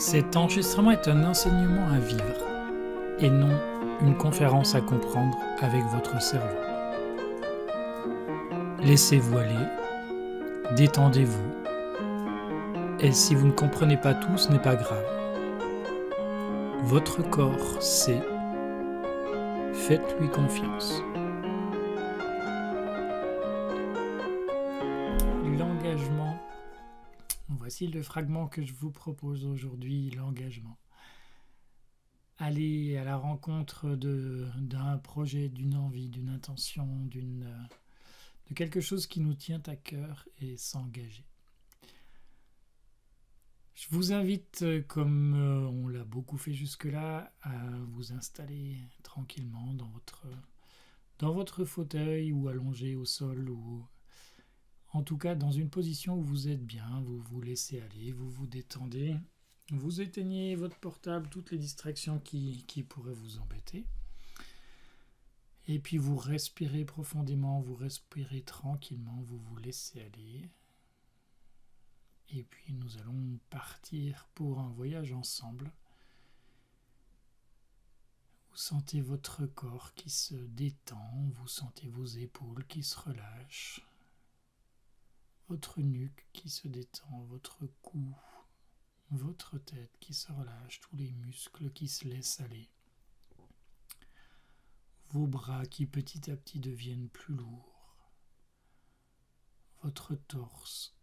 Cet enregistrement est un enseignement à vivre et non une conférence à comprendre avec votre cerveau. Laissez-vous aller, détendez-vous, et si vous ne comprenez pas tout, ce n'est pas grave. Votre corps sait, faites-lui confiance. L'engagement. Voici le fragment que je vous propose aujourd'hui, l'engagement. Aller à la rencontre d'un projet, d'une envie, d'une intention, de quelque chose qui nous tient à cœur et s'engager. Je vous invite, comme on l'a beaucoup fait jusque-là, à vous installer tranquillement dans votre fauteuil ou allongé au sol ou en tout cas dans une position où vous êtes bien, vous vous laissez aller, vous vous détendez, vous éteignez votre portable, toutes les distractions qui pourraient vous embêter. Et puis vous respirez profondément, vous respirez tranquillement, vous vous laissez aller. Et puis nous allons partir pour un voyage ensemble. Vous sentez votre corps qui se détend, vous sentez vos épaules qui se relâchent, votre nuque qui se détend, votre cou, votre tête qui se relâche, tous les muscles qui se laissent aller, vos bras qui petit à petit deviennent plus lourds, votre torse,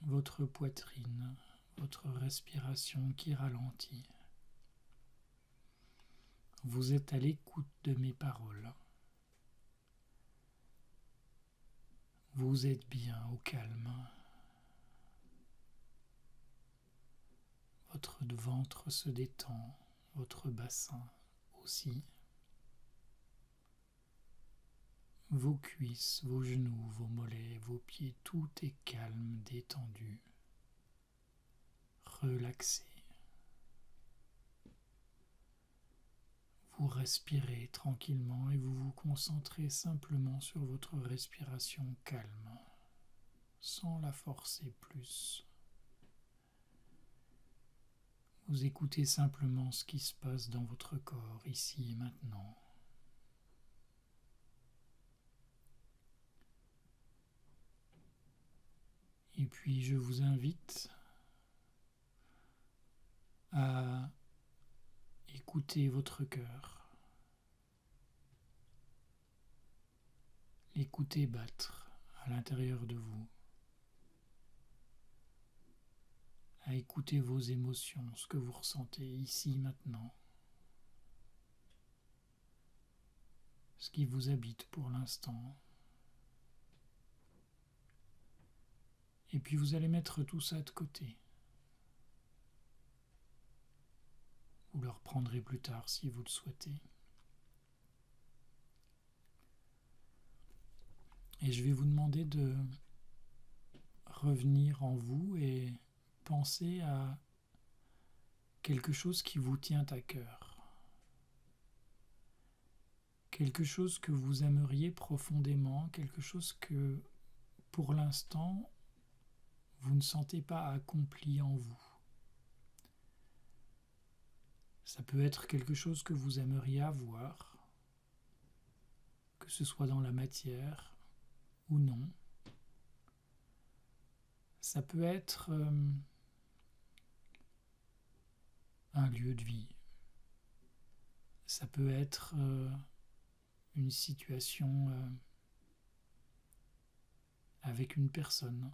votre poitrine, votre respiration qui ralentit. Vous êtes à l'écoute de mes paroles. Vous êtes bien au calme. Votre ventre se détend, votre bassin aussi. Vos cuisses, vos genoux, vos mollets, vos pieds, tout est calme, détendu, relaxé. Vous respirez tranquillement et vous vous concentrez simplement sur votre respiration calme, sans la forcer plus. Vous écoutez simplement ce qui se passe dans votre corps, ici et maintenant. Et puis je vous invite à écouter votre cœur, l'écouter battre à l'intérieur de vous, à écouter vos émotions, ce que vous ressentez ici maintenant, ce qui vous habite pour l'instant. Et puis vous allez mettre tout ça de côté. Vous le reprendrez plus tard si vous le souhaitez. Et je vais vous demander de revenir en vous et penser à quelque chose qui vous tient à cœur. Quelque chose que vous aimeriez profondément, quelque chose que, pour l'instant, vous ne sentez pas accompli en vous. Ça peut être quelque chose que vous aimeriez avoir, que ce soit dans la matière ou non. Ça peut être un lieu de vie. Ça peut être une situation avec une personne.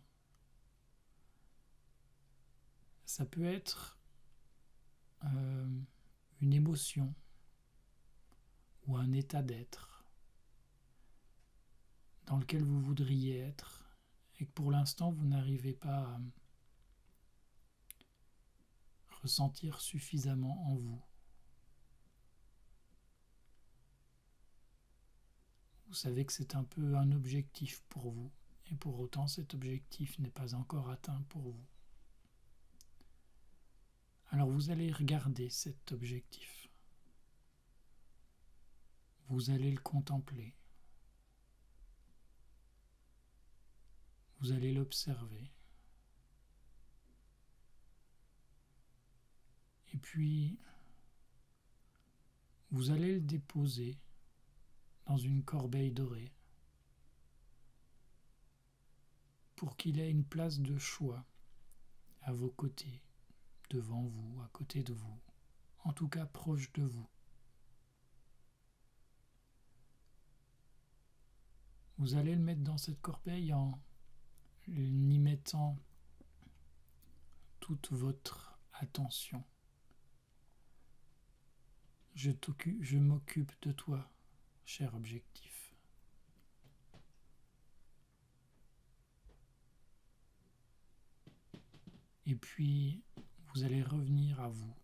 Ça peut être une émotion ou un état d'être dans lequel vous voudriez être et que pour l'instant vous n'arrivez pas à ressentir suffisamment en vous. Vous savez que c'est un peu un objectif pour vous et pour autant cet objectif n'est pas encore atteint pour vous. Alors vous allez regarder cet objectif. Vous allez le contempler. Vous allez l'observer. Et puis, vous allez le déposer dans une corbeille dorée pour qu'il ait une place de choix à vos côtés, devant vous, à côté de vous, en tout cas proche de vous. Vous allez le mettre dans cette corbeille en y mettant toute votre attention. Je m'occupe de toi, cher objectif. Et puis, vous allez revenir à vous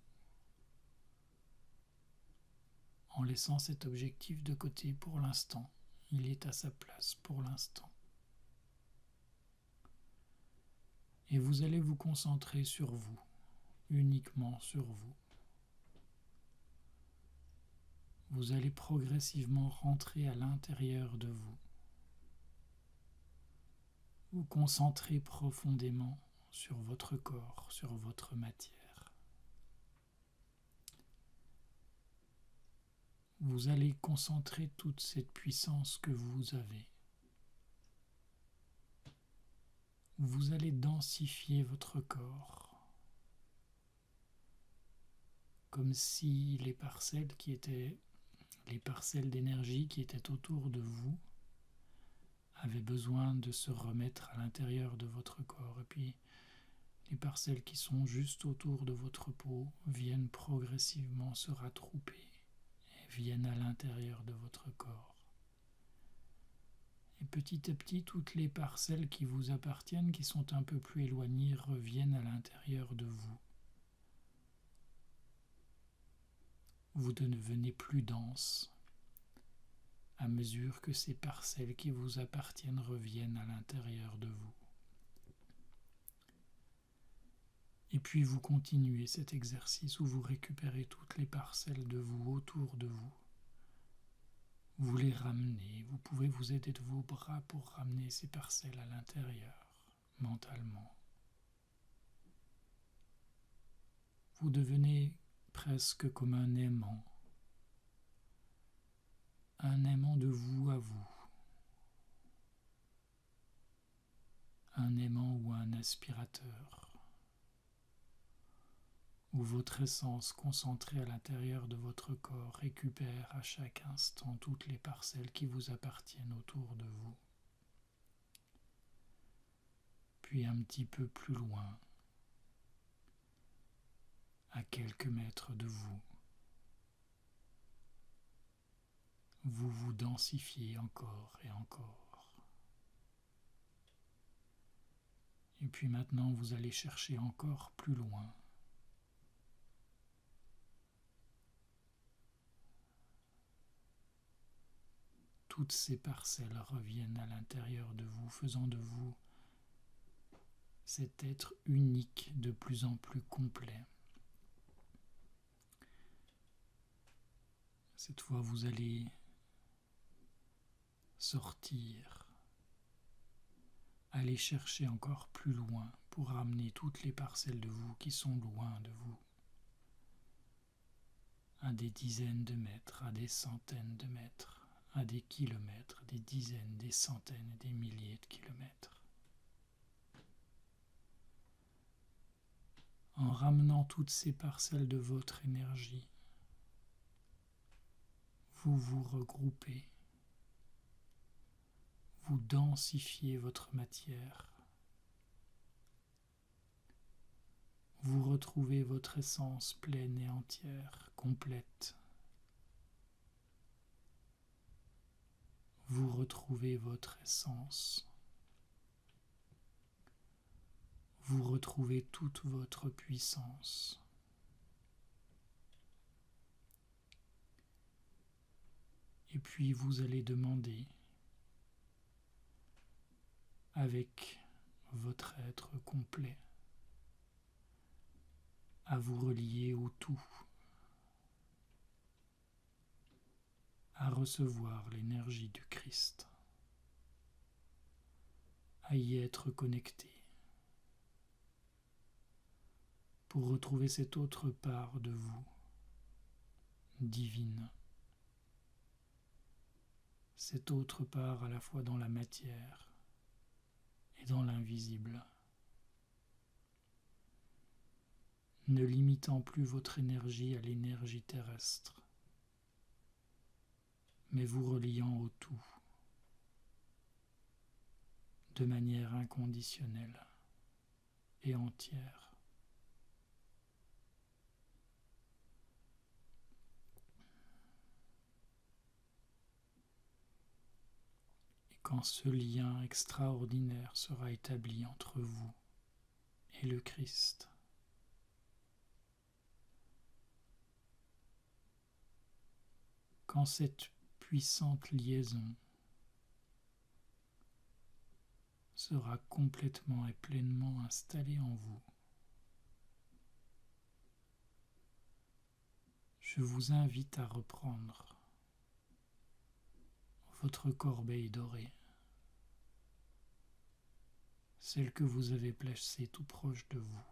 en laissant cet objectif de côté pour l'instant. Il est à sa place pour l'instant. Et vous allez vous concentrer sur vous, uniquement sur vous. Vous allez progressivement rentrer à l'intérieur de vous. Vous concentrez profondément sur votre corps, sur votre matière. Vous allez concentrer toute cette puissance que vous avez. Vous allez densifier votre corps, comme si les parcelles d'énergie qui étaient autour de vous avaient besoin de se remettre à l'intérieur de votre corps. Et puis, les parcelles qui sont juste autour de votre peau viennent progressivement se rattrouper et viennent à l'intérieur de votre corps. Et petit à petit, toutes les parcelles qui vous appartiennent, qui sont un peu plus éloignées, reviennent à l'intérieur de vous. Vous devenez plus dense à mesure que ces parcelles qui vous appartiennent reviennent à l'intérieur de vous. Et puis vous continuez cet exercice où vous récupérez toutes les parcelles de vous autour de vous. Vous les ramenez, vous pouvez vous aider de vos bras pour ramener ces parcelles à l'intérieur, mentalement. Vous devenez presque comme un aimant de vous à vous, un aimant ou un aspirateur, où votre essence concentrée à l'intérieur de votre corps récupère à chaque instant toutes les parcelles qui vous appartiennent autour de vous. Puis un petit peu plus loin, à quelques mètres de vous, vous vous densifiez encore et encore. Et puis maintenant, vous allez chercher encore plus loin. Toutes ces parcelles reviennent à l'intérieur de vous, faisant de vous cet être unique de plus en plus complet. Cette fois, vous allez sortir, aller chercher encore plus loin pour ramener toutes les parcelles de vous qui sont loin de vous, à des dizaines de mètres, à des centaines de mètres, à des kilomètres, des dizaines, des centaines et des milliers de kilomètres. En ramenant toutes ces parcelles de votre énergie, vous vous regroupez, vous densifiez votre matière, vous retrouvez votre essence pleine et entière, complète. Vous retrouvez votre essence. Vous retrouvez toute votre puissance. Et puis vous allez demander, avec votre être complet, à vous relier au tout, à recevoir l'énergie du Christ, à y être connecté, pour retrouver cette autre part de vous, divine, cette autre part à la fois dans la matière et dans l'invisible, ne limitant plus votre énergie à l'énergie terrestre, mais vous reliant au tout, de manière inconditionnelle et entière. Et quand ce lien extraordinaire sera établi entre vous et le Christ, quand cette puissante liaison sera complètement et pleinement installée en vous, je vous invite à reprendre votre corbeille dorée, celle que vous avez placée tout proche de vous,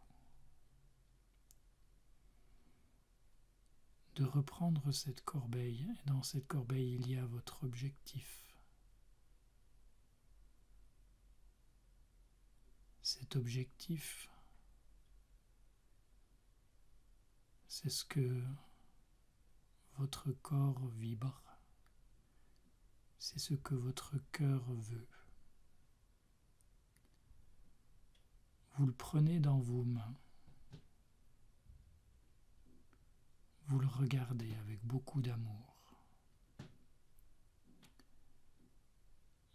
de reprendre cette corbeille, et dans cette corbeille il y a votre objectif. Cet objectif, c'est ce que votre corps vibre, c'est ce que votre cœur veut. Vous le prenez dans vos mains, vous le regardez avec beaucoup d'amour.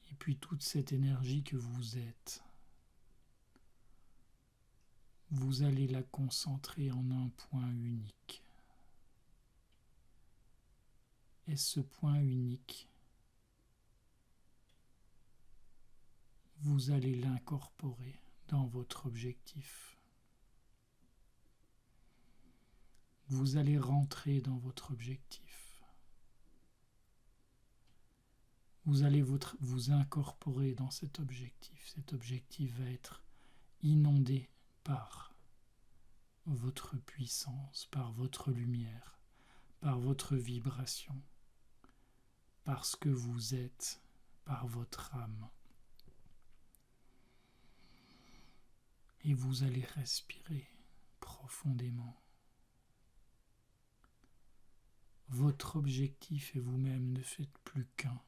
Et puis toute cette énergie que vous êtes, vous allez la concentrer en un point unique. Et ce point unique, vous allez l'incorporer dans votre objectif. Vous allez rentrer dans votre objectif. Vous allez vous incorporer dans cet objectif. Cet objectif va être inondé par votre puissance, par votre lumière, par votre vibration, parce que vous êtes, par votre âme. Et vous allez respirer profondément. Votre objectif et vous-même ne faites plus qu'un.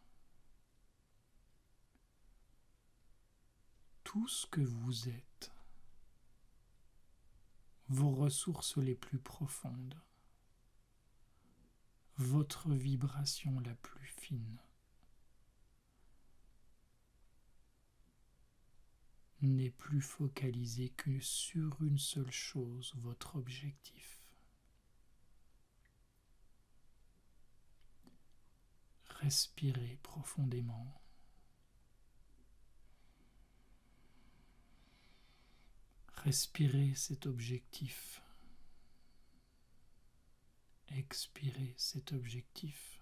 Tout ce que vous êtes, vos ressources les plus profondes, votre vibration la plus fine, n'est plus focalisée que sur une seule chose, votre objectif. Respirez profondément. Respirez cet objectif. Expirez cet objectif.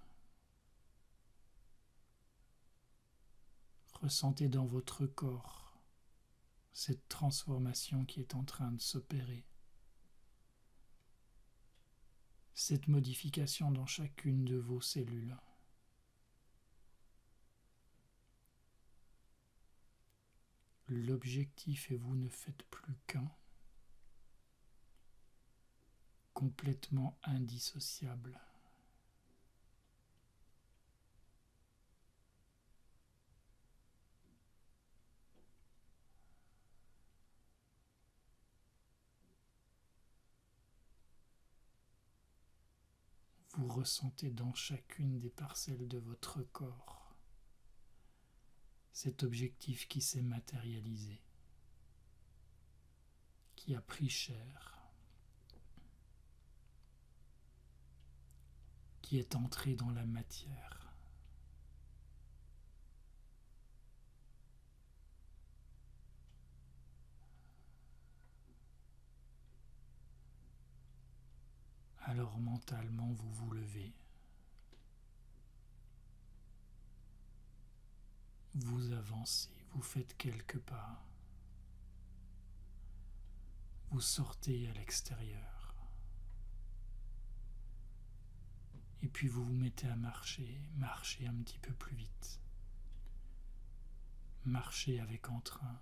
Ressentez dans votre corps cette transformation qui est en train de s'opérer. Cette modification dans chacune de vos cellules. L'objectif et vous ne faites plus qu'un, complètement indissociable. Vous ressentez dans chacune des parcelles de votre corps cet objectif qui s'est matérialisé, qui a pris chair, qui est entré dans la matière. Alors mentalement vous vous levez. Vous avancez, vous faites quelques pas. vous sortez à l'extérieur. Et puis vous vous mettez à marcher un petit peu plus vite. Marchez avec entrain.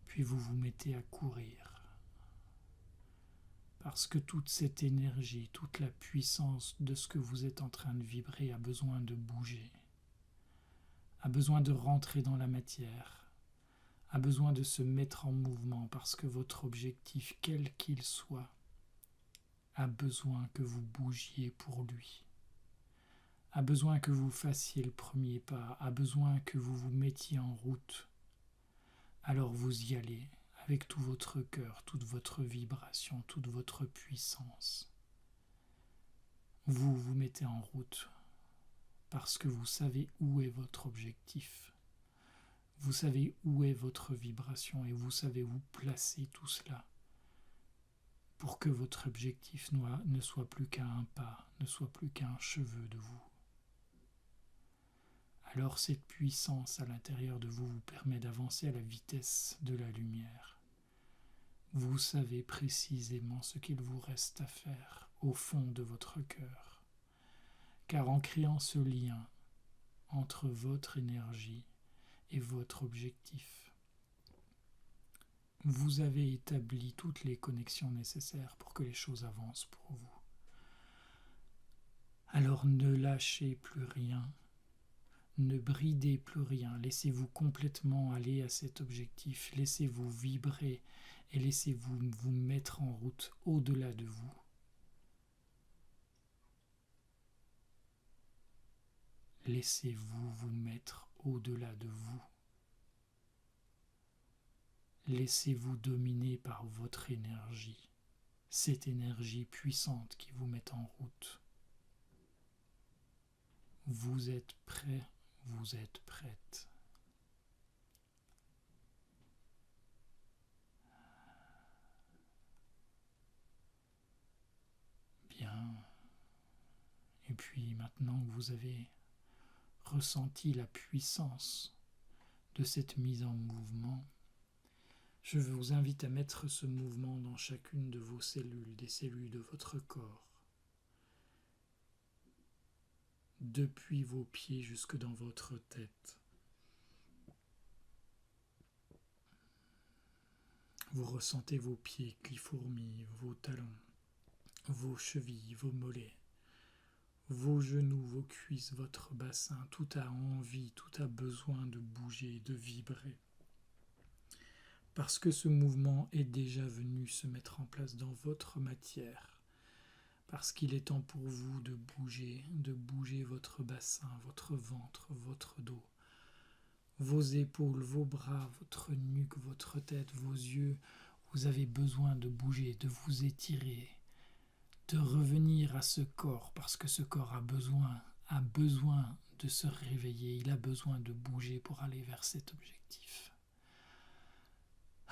Puis vous vous mettez à courir. Parce que toute cette énergie, toute la puissance de ce que vous êtes en train de vibrer a besoin de bouger, a besoin de rentrer dans la matière, a besoin de se mettre en mouvement parce que votre objectif, quel qu'il soit, a besoin que vous bougiez pour lui, a besoin que vous fassiez le premier pas, a besoin que vous vous mettiez en route. Alors vous y allez avec tout votre cœur, toute votre vibration, toute votre puissance. Vous vous mettez en route parce que vous savez où est votre objectif. Vous savez où est votre vibration et vous savez où placer tout cela pour que votre objectif ne soit plus qu'à un pas, ne soit plus qu'à un cheveu de vous. Alors cette puissance à l'intérieur de vous vous permet d'avancer à la vitesse de la lumière. Vous savez précisément ce qu'il vous reste à faire au fond de votre cœur, car en créant ce lien entre votre énergie et votre objectif, vous avez établi toutes les connexions nécessaires pour que les choses avancent pour vous. Alors ne lâchez plus rien, ne bridez plus rien, laissez-vous complètement aller à cet objectif, laissez-vous vibrer et laissez-vous vous mettre en route au-delà de vous. Laissez-vous vous mettre au-delà de vous. Laissez-vous dominer par votre énergie, cette énergie puissante qui vous met en route. Vous êtes prêt, vous êtes prête. Bien. Et puis maintenant que vous avez ressenti la puissance de cette mise en mouvement, je vous invite à mettre ce mouvement dans chacune de vos cellules, des cellules de votre corps, depuis vos pieds jusque dans votre tête. Vous ressentez vos pieds qui fourmillent, vos talons, vos chevilles, vos mollets, vos genoux, vos cuisses, votre bassin. Tout a envie, tout a besoin de bouger, de vibrer. Parce que ce mouvement est déjà venu se mettre en place dans votre matière. Parce qu'il est temps pour vous de bouger votre bassin, votre ventre, votre dos, vos épaules, vos bras, votre nuque, votre tête, vos yeux. Vous avez besoin de bouger, de vous étirer, de revenir à ce corps, parce que ce corps a besoin de se réveiller, il a besoin de bouger pour aller vers cet objectif.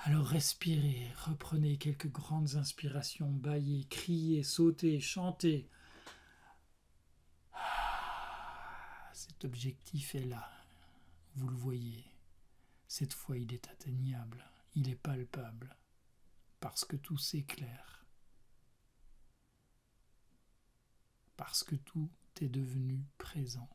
Alors respirez, reprenez quelques grandes inspirations, bâillez, criez, sautez, chantez. Cet objectif est là, vous le voyez. Cette fois il est atteignable, il est palpable, parce que tout s'éclaire. Parce que tout est devenu présent.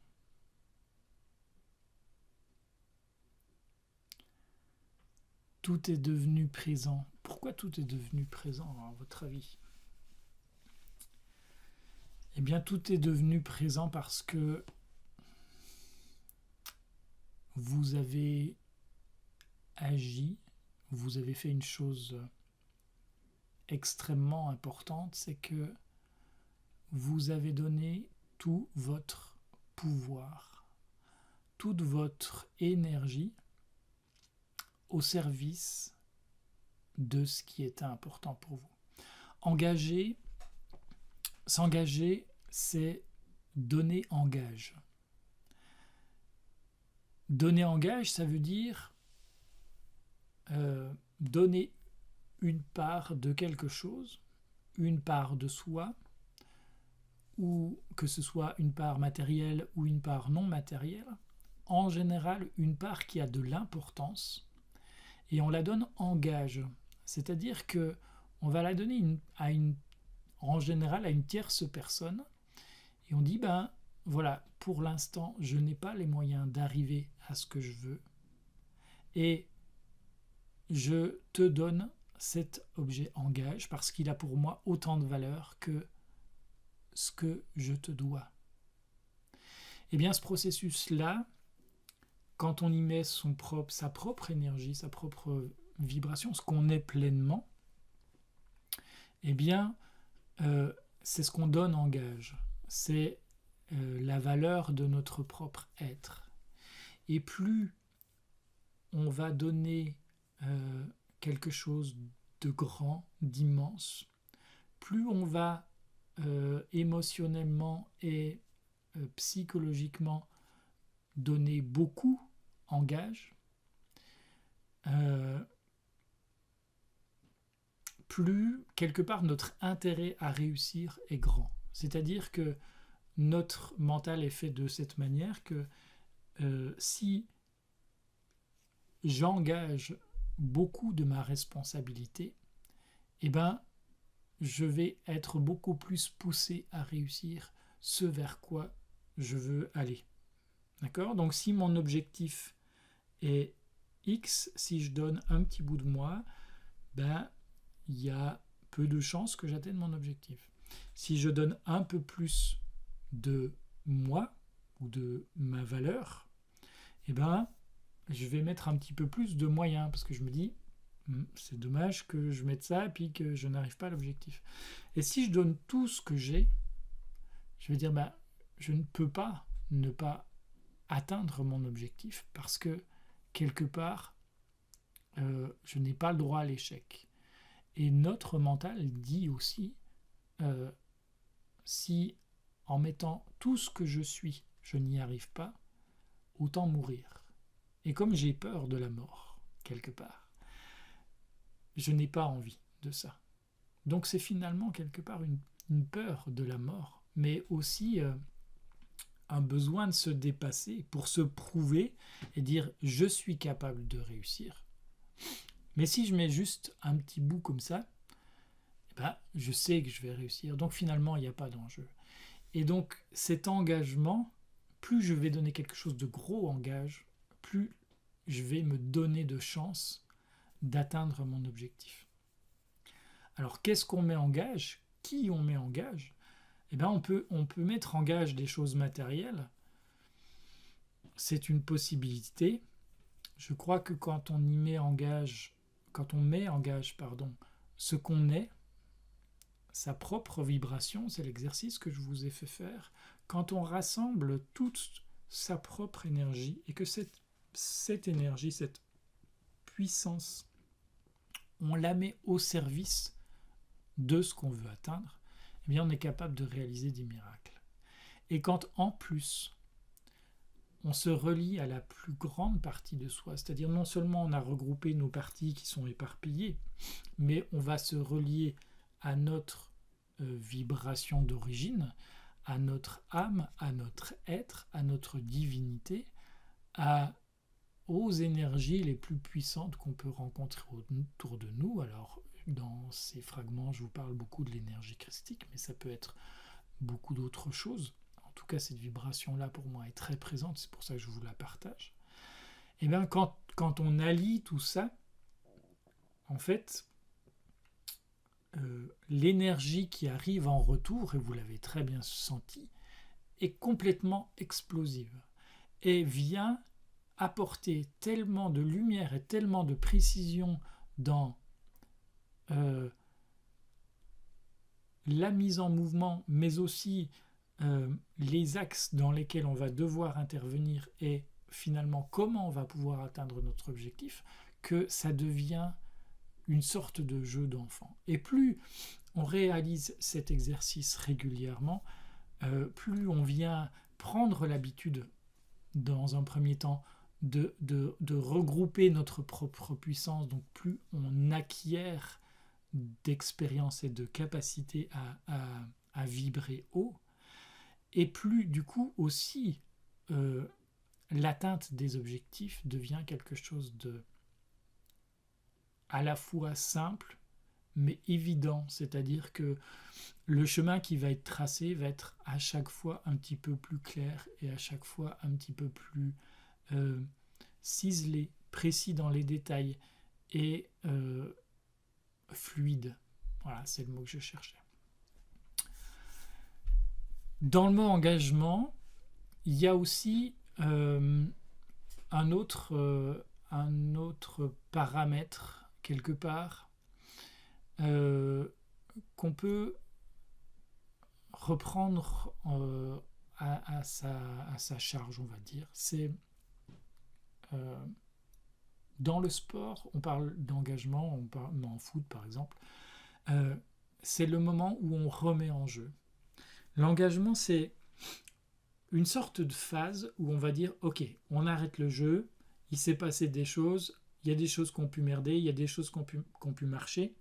Tout est devenu présent. Pourquoi tout est devenu présent, à votre avis ? Eh bien, tout est devenu présent parce que vous avez agi, vous avez fait une chose extrêmement importante, c'est que vous avez donné tout votre pouvoir, toute votre énergie au service de ce qui était important pour vous. S'engager, c'est donner en gage. Donner en gage, ça veut dire donner une part de quelque chose, une part de soi, ou que ce soit une part matérielle ou une part non matérielle, en général une part qui a de l'importance et on la donne en gage. C'est-à-dire que on va la donner en général à une tierce personne, et on dit, ben voilà, pour l'instant, je n'ai pas les moyens d'arriver à ce que je veux, et je te donne cet objet en gage parce qu'il a pour moi autant de valeur que ce que je te dois. Et bien ce processus-là, quand on y met sa propre énergie, sa propre vibration, ce qu'on est pleinement, eh bien c'est ce qu'on donne en gage. C'est la valeur de notre propre être. Et plus on va donner quelque chose de grand, d'immense, plus on va émotionnellement et psychologiquement donner beaucoup en gage, plus quelque part notre intérêt à réussir est grand. C'est-à-dire que notre mental est fait de cette manière que si j'engage beaucoup de ma responsabilité, eh ben, je vais être beaucoup plus poussé à réussir ce vers quoi je veux aller. D'accord ? Donc si mon objectif est X, si je donne un petit bout de moi, ben, il y a peu de chances que j'atteigne mon objectif. Si je donne un peu plus de moi ou de ma valeur, eh ben, je vais mettre un petit peu plus de moyens parce que je me dis c'est dommage que je mette ça et puis que je n'arrive pas à l'objectif. Et si je donne tout ce que j'ai, je vais dire je ne peux pas ne pas atteindre mon objectif parce que quelque part je n'ai pas le droit à l'échec. Et notre mental dit aussi si en mettant tout ce que je suis, je n'y arrive pas, autant mourir. Et comme j'ai peur de la mort, quelque part, je n'ai pas envie de ça. Donc c'est finalement quelque part une peur de la mort, mais aussi un besoin de se dépasser pour se prouver et dire je suis capable de réussir. Mais si je mets juste un petit bout comme ça, je sais que je vais réussir. Donc finalement, il n'y a pas d'enjeu. Et donc cet engagement, plus je vais donner quelque chose de gros en gage, plus je vais me donner de chances d'atteindre mon objectif. Alors qu'est-ce qu'on met en gage ? Qui on met en gage ? On peut mettre en gage des choses matérielles. C'est une possibilité. Je crois que quand on met en gage, ce qu'on est, sa propre vibration, c'est l'exercice que je vous ai fait faire, quand on rassemble toute sa propre énergie et que cette énergie, cette puissance, on la met au service de ce qu'on veut atteindre, eh bien on est capable de réaliser des miracles. Et quand en plus on se relie à la plus grande partie de soi, c'est-à-dire non seulement on a regroupé nos parties qui sont éparpillées, mais on va se relier à notre vibration d'origine, à notre âme, à notre être, à notre divinité, aux énergies les plus puissantes qu'on peut rencontrer autour de nous. Alors, dans ces fragments, je vous parle beaucoup de l'énergie christique, mais ça peut être beaucoup d'autres choses. En tout cas, cette vibration-là, pour moi, est très présente, c'est pour ça que je vous la partage. Et bien, quand on allie tout ça, en fait, l'énergie qui arrive en retour, et vous l'avez très bien senti, est complètement explosive et vient apporter tellement de lumière et tellement de précision dans la mise en mouvement, mais aussi les axes dans lesquels on va devoir intervenir et finalement comment on va pouvoir atteindre notre objectif, que ça devient une sorte de jeu d'enfant. Et plus on réalise cet exercice régulièrement, plus on vient prendre l'habitude, dans un premier temps, de regrouper notre propre puissance, donc plus on acquiert d'expérience et de capacité à vibrer haut, et plus du coup aussi l'atteinte des objectifs devient quelque chose à la fois simple mais évident, c'est-à-dire que le chemin qui va être tracé va être à chaque fois un petit peu plus clair et à chaque fois un petit peu plus euh, ciselé, précis dans les détails et fluide. Voilà, c'est le mot que je cherchais. Dans le mot engagement, il y a aussi un autre paramètre quelque part qu'on peut reprendre à sa charge, on va dire. C'est dans le sport, on parle d'engagement, on parle en foot par exemple. C'est le moment où on remet en jeu. L'engagement, c'est une sorte de phase où on va dire ok, on arrête le jeu, il s'est passé des choses, il y a des choses qui ont pu merder, il y a des choses qui ont pu marcher,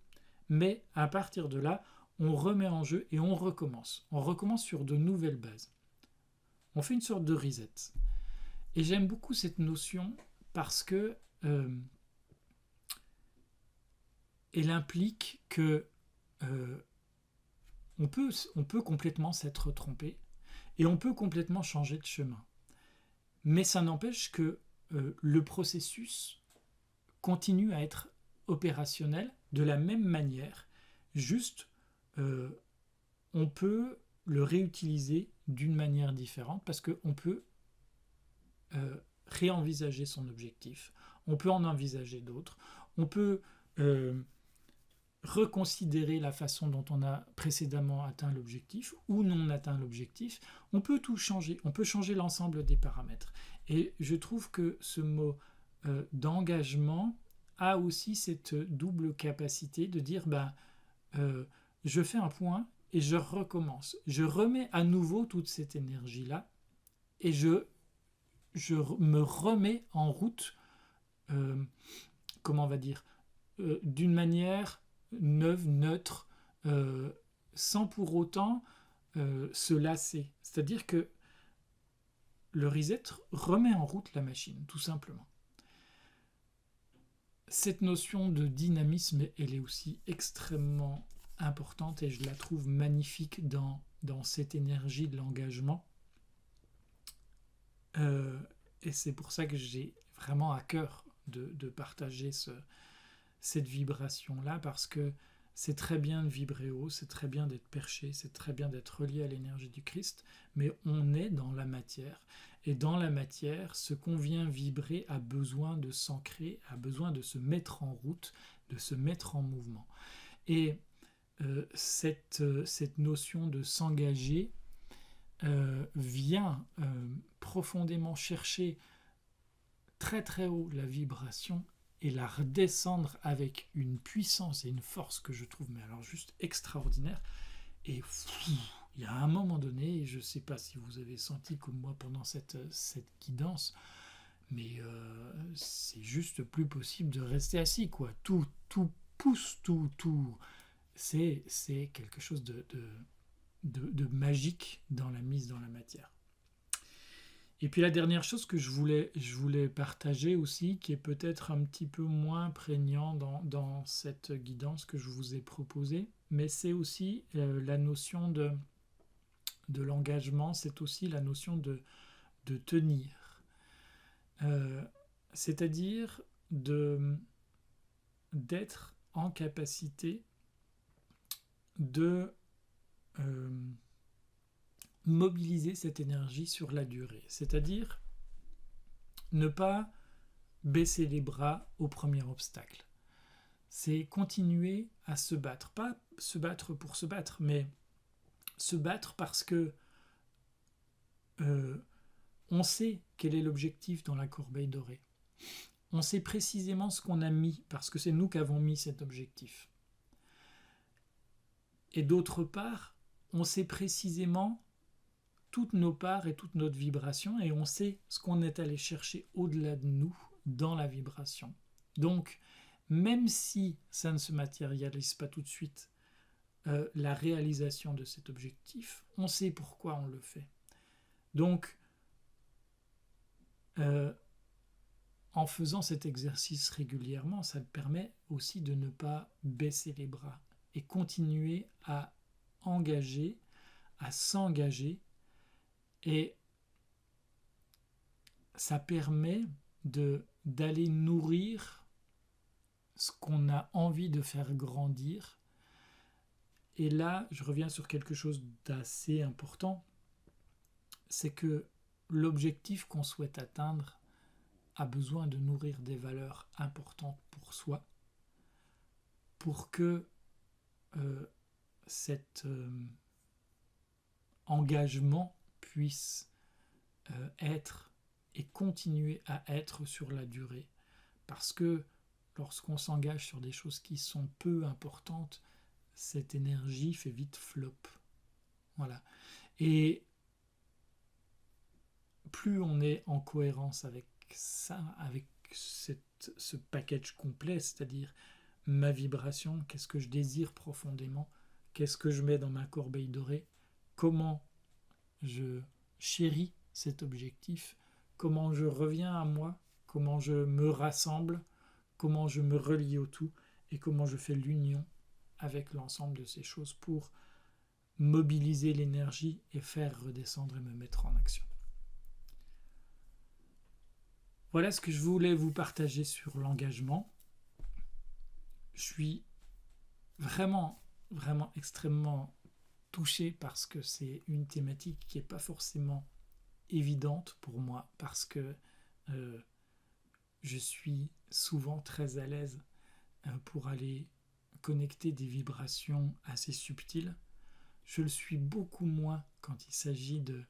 mais à partir de là, on remet en jeu et on recommence. On recommence sur de nouvelles bases. On fait une sorte de reset. Et j'aime beaucoup cette notion parce que elle implique que on peut complètement s'être trompé et on peut complètement changer de chemin. Mais ça n'empêche que le processus continue à être opérationnel de la même manière, juste on peut le réutiliser d'une manière différente parce qu'on peut réenvisager son objectif, on peut en envisager d'autres, on peut reconsidérer la façon dont on a précédemment atteint l'objectif ou non atteint l'objectif, on peut tout changer, on peut changer l'ensemble des paramètres. Et je trouve que ce mot d'engagement a aussi cette double capacité de dire je fais un point et je recommence. Je remets à nouveau toute cette énergie-là et je me remets en route, comment on va dire, d'une manière neuve, neutre, sans pour autant se lasser. C'est-à-dire que le reset remet en route la machine, tout simplement. Cette notion de dynamisme, elle est aussi extrêmement importante et je la trouve magnifique dans cette énergie de l'engagement. Et c'est pour ça que j'ai vraiment à cœur de partager cette vibration-là, parce que c'est très bien de vibrer haut, c'est très bien d'être perché, c'est très bien d'être relié à l'énergie du Christ, mais on est dans la matière. Et dans la matière, ce qu'on vient vibrer a besoin de s'ancrer, a besoin de se mettre en route, de se mettre en mouvement. Et cette notion de s'engager vient profondément chercher très très haut la vibration et la redescendre avec une puissance et une force que je trouve mais alors juste extraordinaire. Et il y a un moment donné, je ne sais pas si vous avez senti comme moi pendant cette guidance, mais c'est juste plus possible de rester assis, quoi. Tout pousse, tout. C'est quelque chose de magique dans la mise dans la matière. Et puis la dernière chose que je voulais partager aussi, qui est peut-être un petit peu moins prégnant dans cette guidance que je vous ai proposée, mais c'est aussi la notion de l'engagement, c'est aussi la notion de tenir. C'est-à-dire d'être en capacité de mobiliser cette énergie sur la durée, c'est-à-dire ne pas baisser les bras au premier obstacle. C'est continuer à se battre, pas se battre pour se battre, mais se battre parce que on sait quel est l'objectif dans la corbeille dorée. On sait précisément ce qu'on a mis, parce que c'est nous qui avons mis cet objectif. Et d'autre part, on sait précisément toutes nos parts et toute notre vibration, et on sait ce qu'on est allé chercher au-delà de nous dans la vibration. Donc, même si ça ne se matérialise pas tout de suite, la réalisation de cet objectif, on sait pourquoi on le fait. Donc, en faisant cet exercice régulièrement, ça te permet aussi de ne pas baisser les bras et continuer à engager, à s'engager, et ça permet d'aller nourrir ce qu'on a envie de faire grandir. Et là, je reviens sur quelque chose d'assez important, c'est que l'objectif qu'on souhaite atteindre a besoin de nourrir des valeurs importantes pour soi, pour que cet engagement puisse être et continuer à être sur la durée. Parce que lorsqu'on s'engage sur des choses qui sont peu importantes, cette énergie fait vite flop. Voilà. Et plus on est en cohérence avec ça, avec ce package complet, c'est-à-dire ma vibration, qu'est-ce que je désire profondément, qu'est-ce que je mets dans ma corbeille dorée, comment je chéris cet objectif, comment je reviens à moi, comment je me rassemble, comment je me relie au tout et comment je fais l'union avec l'ensemble de ces choses pour mobiliser l'énergie et faire redescendre et me mettre en action. Voilà ce que je voulais vous partager sur l'engagement. Je suis vraiment extrêmement touché parce que c'est une thématique qui n'est pas forcément évidente pour moi, parce que je suis souvent très à l'aise pour aller connecter des vibrations assez subtiles. Je le suis beaucoup moins quand il s'agit de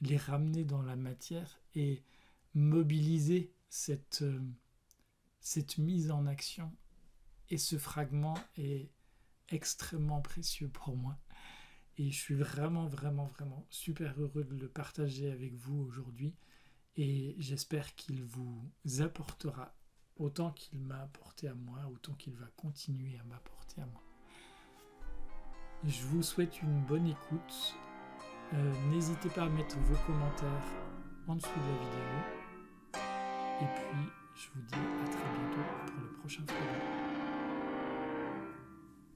les ramener dans la matière et mobiliser cette mise en action. Et ce fragment est extrêmement précieux pour moi. Et je suis vraiment super heureux de le partager avec vous aujourd'hui. Et j'espère qu'il vous apportera autant qu'il m'a apporté à moi, autant qu'il va continuer à m'apporter à moi. Je vous souhaite une bonne écoute. N'hésitez pas à mettre vos commentaires en dessous de la vidéo. Et puis, je vous dis à très bientôt pour le prochain fragment.